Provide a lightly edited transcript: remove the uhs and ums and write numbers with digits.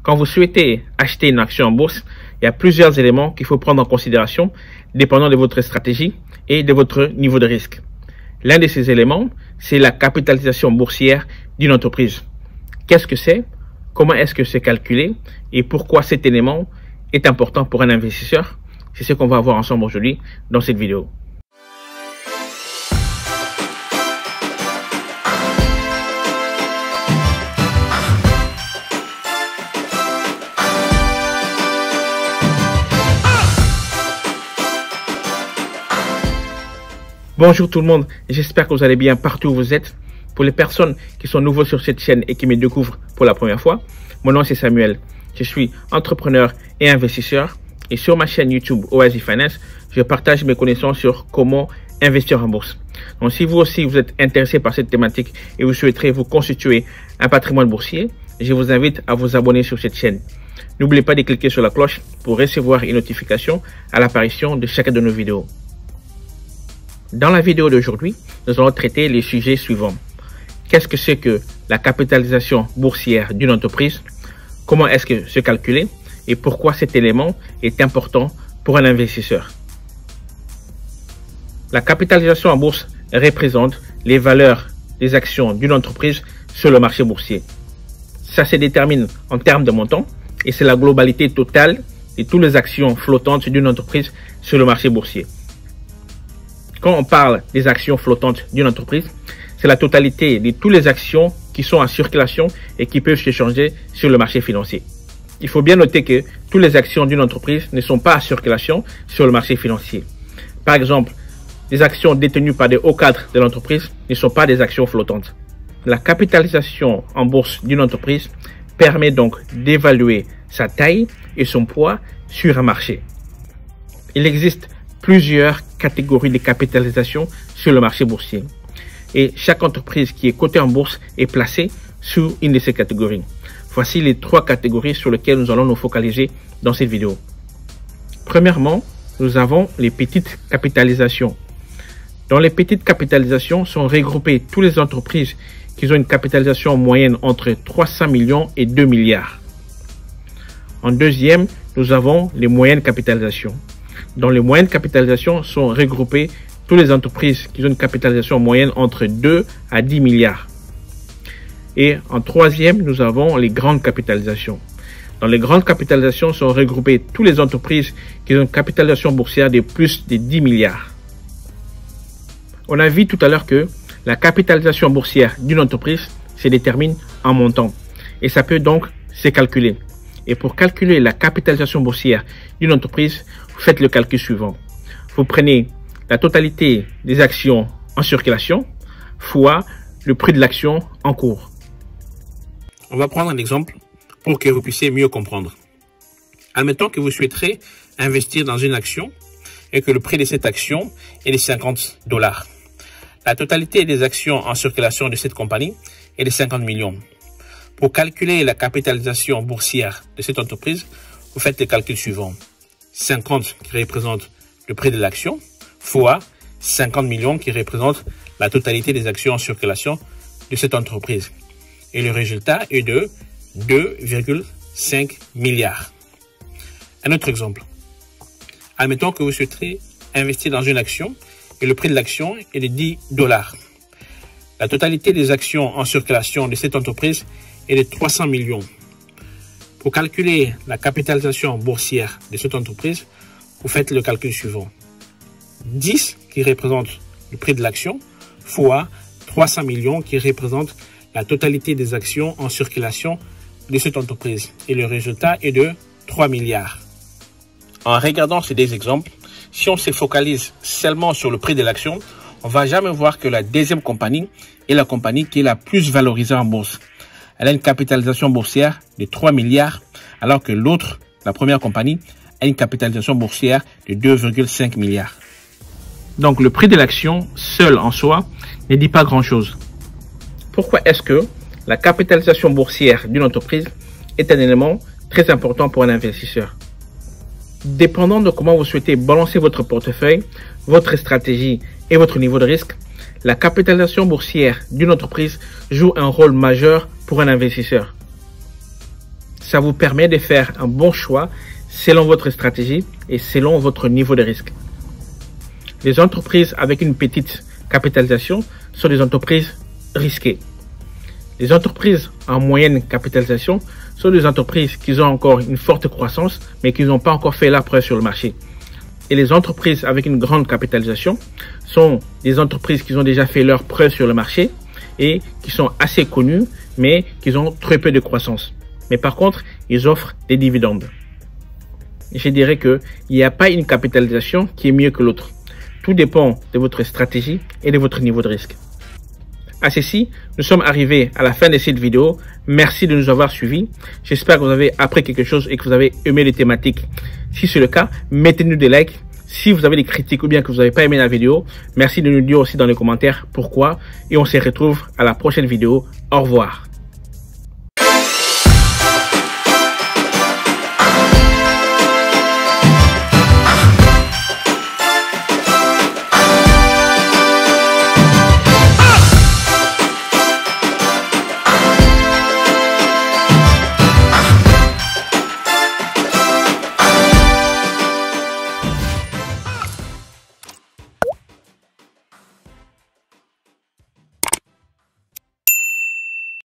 Quand vous souhaitez acheter une action en bourse, il y a plusieurs éléments qu'il faut prendre en considération dépendant de votre stratégie et de votre niveau de risque. L'un de ces éléments, c'est la capitalisation boursière d'une entreprise. Qu'est-ce que c'est? Comment est-ce que c'est calculé? Et pourquoi cet élément est important pour un investisseur? C'est ce qu'on va voir ensemble aujourd'hui dans cette vidéo. Bonjour tout le monde, j'espère que vous allez bien partout où vous êtes. Pour les personnes qui sont nouveaux sur cette chaîne et qui me découvrent pour la première fois, mon nom c'est Samuel. Je suis entrepreneur et investisseur et sur ma chaîne YouTube Oasis Finance, je partage mes connaissances sur comment investir en bourse. Donc si vous aussi vous êtes intéressé par cette thématique et vous souhaiterez vous constituer un patrimoine boursier, je vous invite à vous abonner sur cette chaîne. N'oubliez pas de cliquer sur la cloche pour recevoir une notification à l'apparition de chacune de nos vidéos. Dans la vidéo d'aujourd'hui, nous allons traiter les sujets suivants. Qu'est-ce que c'est que la capitalisation boursière d'une entreprise? Comment est-ce que c'est calculé? Et pourquoi cet élément est important pour un investisseur? La capitalisation en bourse représente les valeurs des actions d'une entreprise sur le marché boursier. Ça se détermine en termes de montant et c'est la globalité totale de toutes les actions flottantes d'une entreprise sur le marché boursier. Quand on parle des actions flottantes d'une entreprise, c'est la totalité de toutes les actions qui sont en circulation et qui peuvent s'échanger sur le marché financier. Il faut bien noter que toutes les actions d'une entreprise ne sont pas en circulation sur le marché financier. Par exemple, les actions détenues par des hauts cadres de l'entreprise ne sont pas des actions flottantes. La capitalisation en bourse d'une entreprise permet donc d'évaluer sa taille et son poids sur un marché. Il existe plusieurs catégories de capitalisation sur le marché boursier. Et chaque entreprise qui est cotée en bourse est placée sous une de ces catégories. Voici les trois catégories sur lesquelles nous allons nous focaliser dans cette vidéo. Premièrement, nous avons les petites capitalisations. Dans les petites capitalisations sont regroupées toutes les entreprises qui ont une capitalisation moyenne entre 300 millions et 2 milliards. En deuxième, nous avons les moyennes capitalisations. Dans les moyennes capitalisations sont regroupées toutes les entreprises qui ont une capitalisation moyenne entre 2 à 10 milliards. Et en troisième, nous avons les grandes capitalisations. Dans les grandes capitalisations sont regroupées toutes les entreprises qui ont une capitalisation boursière de plus de 10 milliards. On a vu tout à l'heure que la capitalisation boursière d'une entreprise se détermine en montant. Et ça peut donc se calculer. Et pour calculer la capitalisation boursière d'une entreprise, vous faites le calcul suivant. Vous prenez la totalité des actions en circulation fois le prix de l'action en cours. On va prendre un exemple pour que vous puissiez mieux comprendre. Admettons que vous souhaiterez investir dans une action et que le prix de cette action est de $50. La totalité des actions en circulation de cette compagnie est de 50 millions. Pour calculer la capitalisation boursière de cette entreprise, vous faites le calcul suivant. 50 qui représente le prix de l'action fois 50 millions qui représente la totalité des actions en circulation de cette entreprise. Et le résultat est de 2,5 milliards. Un autre exemple. Admettons que vous souhaiterez investir dans une action et le prix de l'action est de $10. La totalité des actions en circulation de cette entreprise est de 300 millions. Pour calculer la capitalisation boursière de cette entreprise, vous faites le calcul suivant. 10 qui représente le prix de l'action fois 300 millions qui représente la totalité des actions en circulation de cette entreprise. Et le résultat est de 3 milliards. En regardant ces deux exemples, si on se focalise seulement sur le prix de l'action, on ne va jamais voir que la deuxième compagnie est la compagnie qui est la plus valorisée en bourse. Elle a une capitalisation boursière de 3 milliards, alors que l'autre, la première compagnie, a une capitalisation boursière de 2,5 milliards. Donc le prix de l'action, seul en soi, ne dit pas grand-chose. Pourquoi est-ce que la capitalisation boursière d'une entreprise est un élément très important pour un investisseur? Dépendant de comment vous souhaitez balancer votre portefeuille, votre stratégie et votre niveau de risque, la capitalisation boursière d'une entreprise joue un rôle majeur pour un investisseur. Ça vous permet de faire un bon choix selon votre stratégie et selon votre niveau de risque. Les entreprises avec une petite capitalisation sont des entreprises risquées. Les entreprises en moyenne capitalisation sont des entreprises qui ont encore une forte croissance, mais qui n'ont pas encore fait la preuve sur le marché. Et les entreprises avec une grande capitalisation sont des entreprises qui ont déjà fait leur preuve sur le marché et qui sont assez connues, mais qui ont très peu de croissance. Mais par contre, ils offrent des dividendes. Je dirais qu'il n'y a pas une capitalisation qui est mieux que l'autre. Tout dépend de votre stratégie et de votre niveau de risque. À ceci, nous sommes arrivés à la fin de cette vidéo. Merci de nous avoir suivis. J'espère que vous avez appris quelque chose et que vous avez aimé les thématiques. Si c'est le cas, mettez-nous des likes. Si vous avez des critiques ou bien que vous n'avez pas aimé la vidéo, merci de nous dire aussi dans les commentaires pourquoi. Et on se retrouve à la prochaine vidéo. Au revoir.